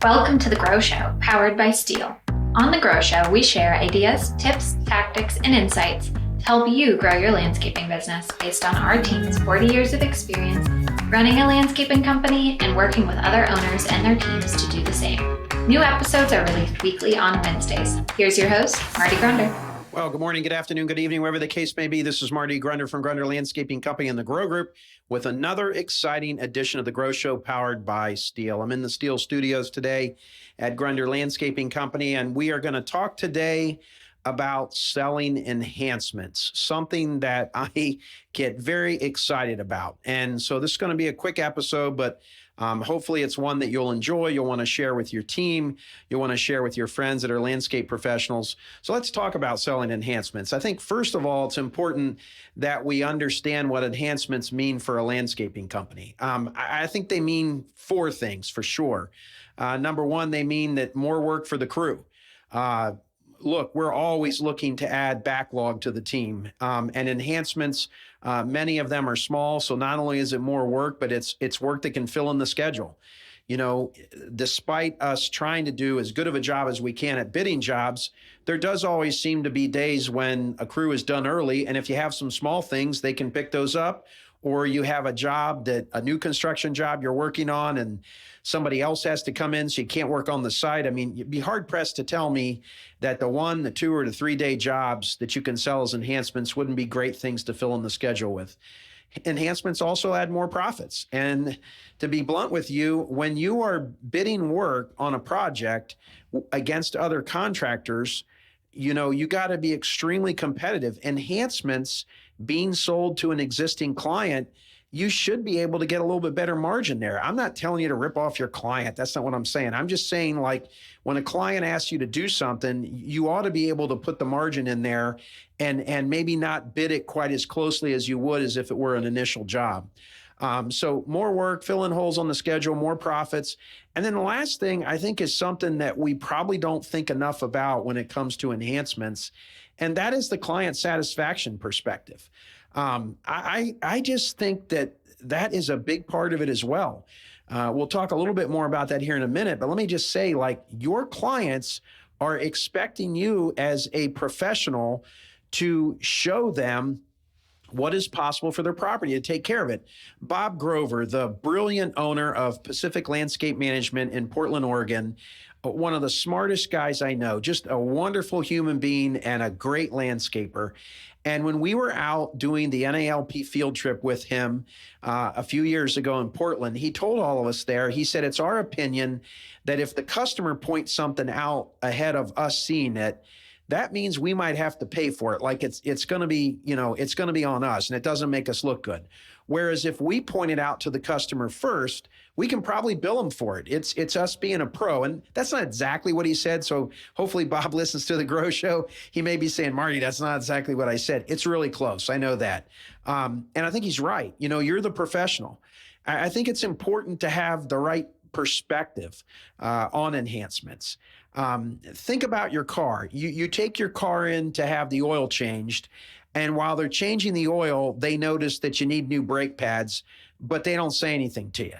Welcome to The Grow Show, powered by Steel. On The Grow Show, we share ideas, tips, tactics, and insights to help you grow your landscaping business based on our team's 40 years of experience running a landscaping company and working with other owners and their teams to do the same. New episodes are released weekly on Wednesdays. Here's your host, Marty Grunder. Well, good morning, good afternoon, good evening, wherever the case may be. This is Marty Grunder from Grunder Landscaping Co and the Grow Group with another exciting edition of the Grow Show powered by Steel. I'm in the Steel studios today at Grunder Landscaping Company, and we are going to talk today about selling enhancements, something that I get very excited about. And so this is going to be a quick episode, but hopefully it's one that you'll enjoy. You'll want to share with your team. You'll want to share with your friends that are landscape professionals. So let's talk about selling enhancements. I think, first of all, it's important that we understand what enhancements mean for a landscaping company. I think they mean four things for sure. Number one, they mean that more work for the crew. Look, we're always looking to add backlog to the team, and enhancements, many of them are small. So not only is it more work, but it's work that can fill in the schedule. You know, despite us trying to do as good of a job as we can at bidding jobs, there does always seem to be days when a crew is done early. And if you have some small things, they can pick those up. Or you have a new construction job you're working on and somebody else has to come in so you can't work on the site. I mean, you'd be hard pressed to tell me that the 1, the 2, or the 3 day jobs that you can sell as enhancements wouldn't be great things to fill in the schedule with. Enhancements also add more profits. And to be blunt with you, when you are bidding work on a project against other contractors, you know, you got to be extremely competitive. Enhancements being sold to an existing client, you should be able to get a little bit better margin there. I'm not telling you to rip off your client. That's not what I'm saying. I'm just saying, like, when a client asks you to do something, you ought to be able to put the margin in there and maybe not bid it quite as closely as you would as if it were an initial job. So more work, filling holes on the schedule, more profits. And then the last thing I think is something that we probably don't think enough about when it comes to enhancements, and that is the client satisfaction perspective. I just think that is a big part of it as well. We'll talk a little bit more about that here in a minute, but let me just say, like, your clients are expecting you as a professional to show them what is possible for their property, to take care of it. Bob Grover, the brilliant owner of Pacific Landscape Management in Portland, Oregon, one of the smartest guys I know, just a wonderful human being and a great landscaper. And when we were out doing the NALP field trip with him a few years ago in Portland, he told all of us there, he said, it's our opinion that if the customer points something out ahead of us seeing it, that means we might have to pay for it. Like it's going to be, it's going to be on us and it doesn't make us look good. Whereas if we point it out to the customer first, we can probably bill them for it. It's us being a pro. And that's not exactly what he said. So hopefully Bob listens to the Grow Show. He may be saying, Marty, that's not exactly what I said. It's really close. I know that. And I think he's right. You're the professional. I think it's important to have the right perspective on enhancements. Think about your car. You take your car in to have the oil changed. And while they're changing the oil, they notice that you need new brake pads, but they don't say anything to you.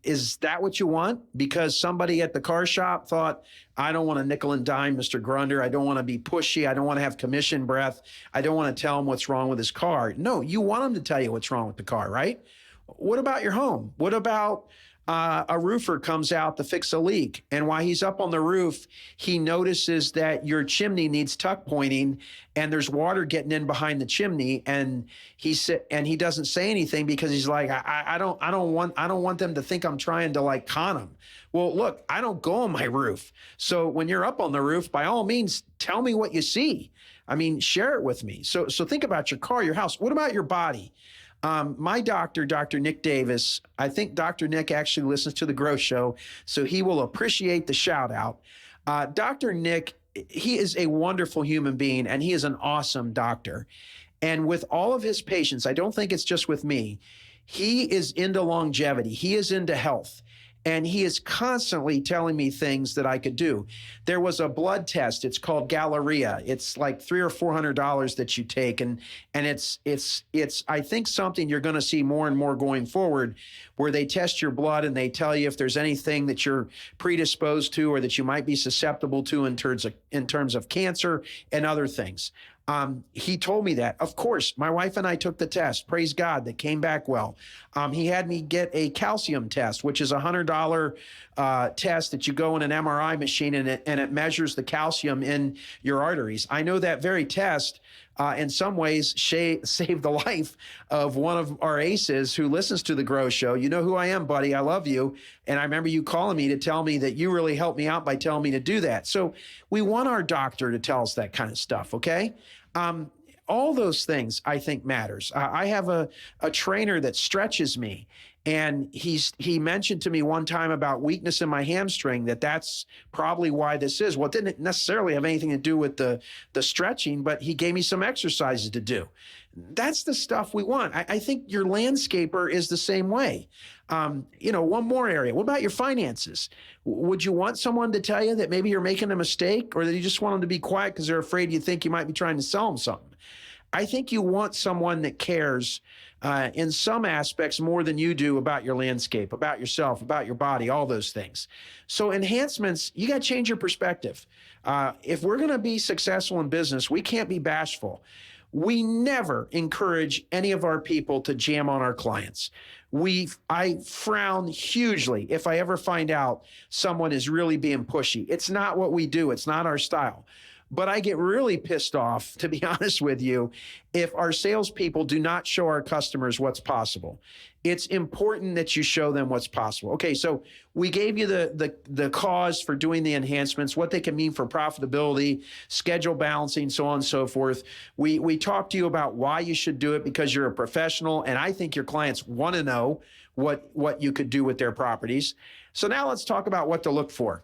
Is that what you want? Because somebody at the car shop thought, I don't want to nickel and dime Mr. Grunder. I don't want to be pushy. I don't want to have commission breath. I don't want to tell him what's wrong with his car. No, you want him to tell you what's wrong with the car, right? What about your home? What about a roofer comes out to fix a leak, and while he's up on the roof, he notices that your chimney needs tuck pointing and there's water getting in behind the chimney, and he doesn't say anything because he's like, I don't want them to think I'm trying to like con them. Well, look, I don't go on my roof. So when you're up on the roof, by all means, tell me what you see. I mean, share it with me. So think about your car, your house. What about your body? My doctor, Dr. Nick Davis, I think Dr. Nick actually listens to the Grow Show, so he will appreciate the shout out. Dr. Nick, he is a wonderful human being, and he is an awesome doctor. And with all of his patients, I don't think it's just with me, he is into longevity. He is into health. And he is constantly telling me things that I could do. There was a blood test. It's called Galleria. It's like $300 or $400 that you take. And it's I think something you're going to see more and more going forward, where they test your blood and they tell you if there's anything that you're predisposed to or that you might be susceptible to in terms of cancer and other things. He told me that. Of course, my wife and I took the test. Praise God, that came back well. He had me get a calcium test, which is a $100 test that you go in an MRI machine and it measures the calcium in your arteries. I know that very test in some ways saved the life of one of our aces who listens to the Grow Show. You know who I am, buddy. I love you. And I remember you calling me to tell me that you really helped me out by telling me to do that. So we want our doctor to tell us that kind of stuff, okay? All those things I think matters. I have a trainer that stretches me, and he mentioned to me one time about weakness in my hamstring, that's probably why this is. Well, it didn't necessarily have anything to do with the stretching, but he gave me some exercises to do. That's the stuff we want. I think your landscaper is the same way. One more area. What about your finances? Would you want someone to tell you that maybe you're making a mistake, or that you just want them to be quiet because they're afraid you think you might be trying to sell them something? I think you want someone that cares in some aspects more than you do about your landscape, about yourself, about your body, all those things. So enhancements, you got to change your perspective. If we're going to be successful in business, we can't be bashful. We never encourage any of our people to jam on our clients. I frown hugely if I ever find out someone is really being pushy. It's not what we do. It's not our style. But I get really pissed off, to be honest with you, if our salespeople do not show our customers what's possible. It's important that you show them what's possible. Okay, so we gave you the cause for doing the enhancements, what they can mean for profitability, schedule balancing, so on and so forth. We talked to you about why you should do it, because you're a professional, and I think your clients want to know what you could do with their properties. So now let's talk about what to look for.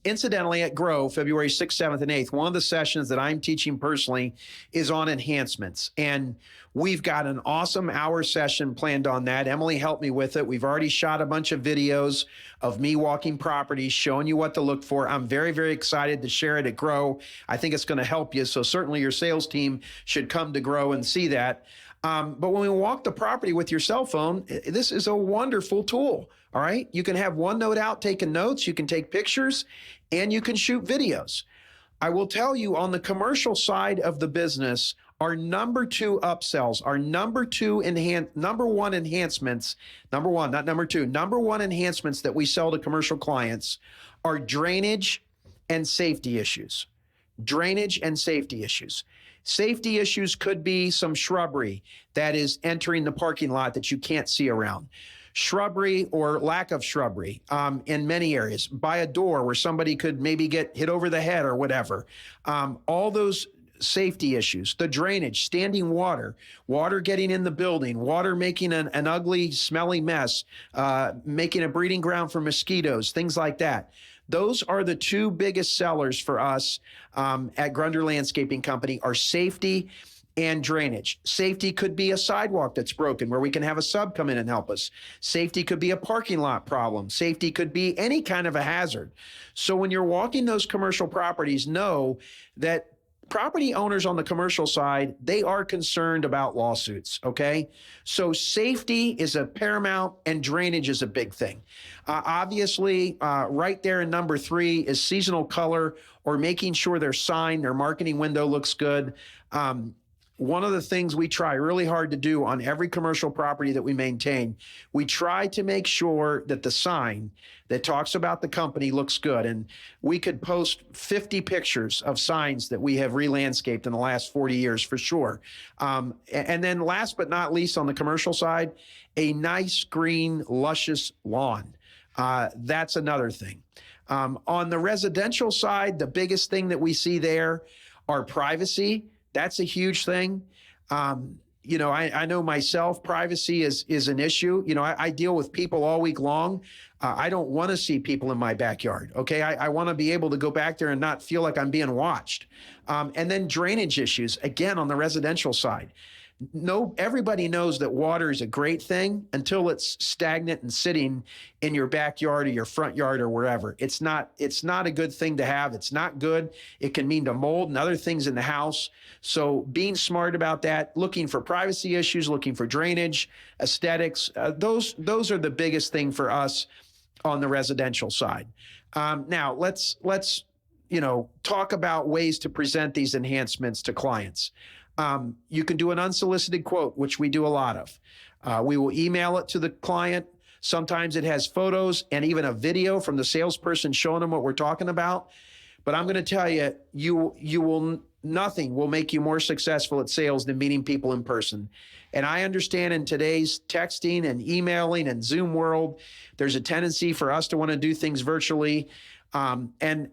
Incidentally, at Grow, February 6th, 7th, and 8th, one of the sessions that I'm teaching personally is on enhancements. And we've got an awesome hour session planned on that. Emily helped me with it. We've already shot a bunch of videos of me walking properties, showing you what to look for. I'm very, very excited to share it at Grow. I think it's going to help you. So certainly your sales team should come to Grow and see that. But when we walk the property with your cell phone, this is a wonderful tool. All right. You can have OneNote out taking notes. You can take pictures, and you can shoot videos. I will tell you, on the commercial side of the business, our number two upsells, our number one enhancements, number one, not number two, number one enhancements that we sell to commercial clients are drainage and safety issues. Drainage and safety issues. Safety issues could be some shrubbery that is entering the parking lot that you can't see around. Shrubbery or lack of shrubbery in many areas. By a door where somebody could maybe get hit over the head or whatever. All those safety issues. The drainage, standing water, water getting in the building, water making an ugly, smelly mess, making a breeding ground for mosquitoes, things like that. Those are the two biggest sellers for us at Grunder Landscaping Company, are safety and drainage. Safety could be a sidewalk that's broken where we can have a sub come in and help us. Safety could be a parking lot problem. Safety could be any kind of a hazard. So when you're walking those commercial properties, know that property owners on the commercial side, they are concerned about lawsuits, okay? So safety is a paramount, and drainage is a big thing. Obviously, right there in number 3 is seasonal color, or making sure their sign, their marketing window looks good. One of the things we try really hard to do on every commercial property that we maintain, we try to make sure that the sign that talks about the company looks good. And we could post 50 pictures of signs that we have re-landscaped in the last 40 years for sure. And then last but not least, on the commercial side, a nice green, luscious lawn. That's another thing. On the residential side, the biggest thing that we see there are privacy. That's a huge thing. I know myself, privacy is an issue. I deal with people all week long. I don't want to see people in my backyard. Okay. I want to be able to go back there and not feel like I'm being watched. And then drainage issues, again, on the residential side. everybody knows that water is a great thing until it's stagnant and sitting in your backyard or your front yard or wherever. It's not a good thing to have. It's not good. It can mean to mold and other things in the house. So being smart about that, looking for privacy issues, looking for drainage, aesthetics, those are the biggest thing for us on the residential side. Now let's talk about ways to present these enhancements to clients. You can do an unsolicited quote, which we do a lot of. We will email it to the client. Sometimes it has photos and even a video from the salesperson showing them what we're talking about. But I'm going to tell you, nothing will make you more successful at sales than meeting people in person. And I understand in today's texting and emailing and Zoom world, there's a tendency for us to want to do things virtually. And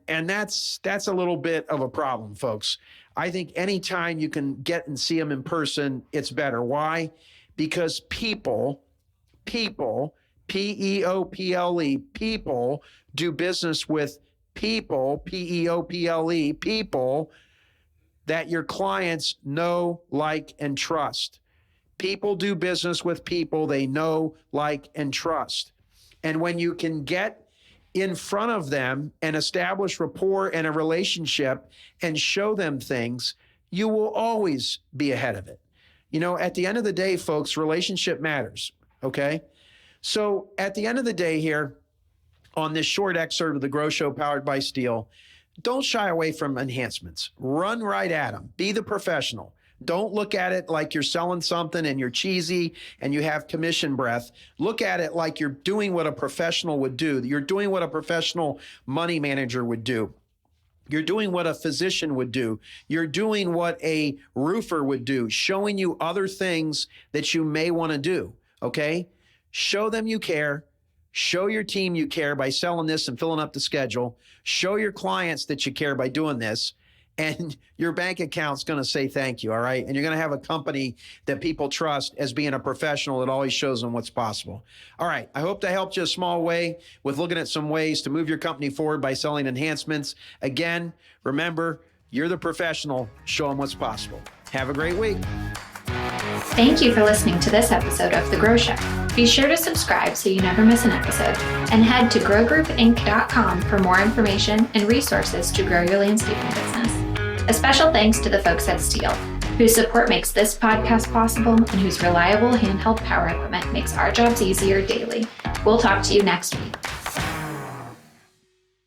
that's a little bit of a problem, folks. I think anytime you can get and see them in person, it's better. Why? Because people, P-E-O-P-L-E, people do business with people, P-E-O-P-L-E, people that your clients know, like, and trust. People do business with people they know, like, and trust. And when you can get in front of them and establish rapport and a relationship and show them things, you will always be ahead of it. At the end of the day, folks, relationship matters, okay? So at the end of the day here, on this short excerpt of the Grow Show powered by Steel, don't shy away from enhancements. Run right at them. Be the professional. Don't look at it like you're selling something and you're cheesy and you have commission breath. Look at it like you're doing what a professional would do. You're doing what a professional money manager would do. You're doing what a physician would do. You're doing what a roofer would do, showing you other things that you may want to do, okay? Show them you care. Show your team you care by selling this and filling up the schedule. Show your clients that you care by doing this. And your bank account's going to say thank you, all right? And you're going to have a company that people trust as being a professional that always shows them what's possible. All right, I hope that helped you a small way with looking at some ways to move your company forward by selling enhancements. Again, remember, you're the professional. Show them what's possible. Have a great week. Thank you for listening to this episode of The Grow Show. Be sure to subscribe so you never miss an episode, and head to growgroupinc.com for more information and resources to grow your landscaping business. A special thanks to the folks at Steel, whose support makes this podcast possible and whose reliable handheld power equipment makes our jobs easier daily. We'll talk to you next week.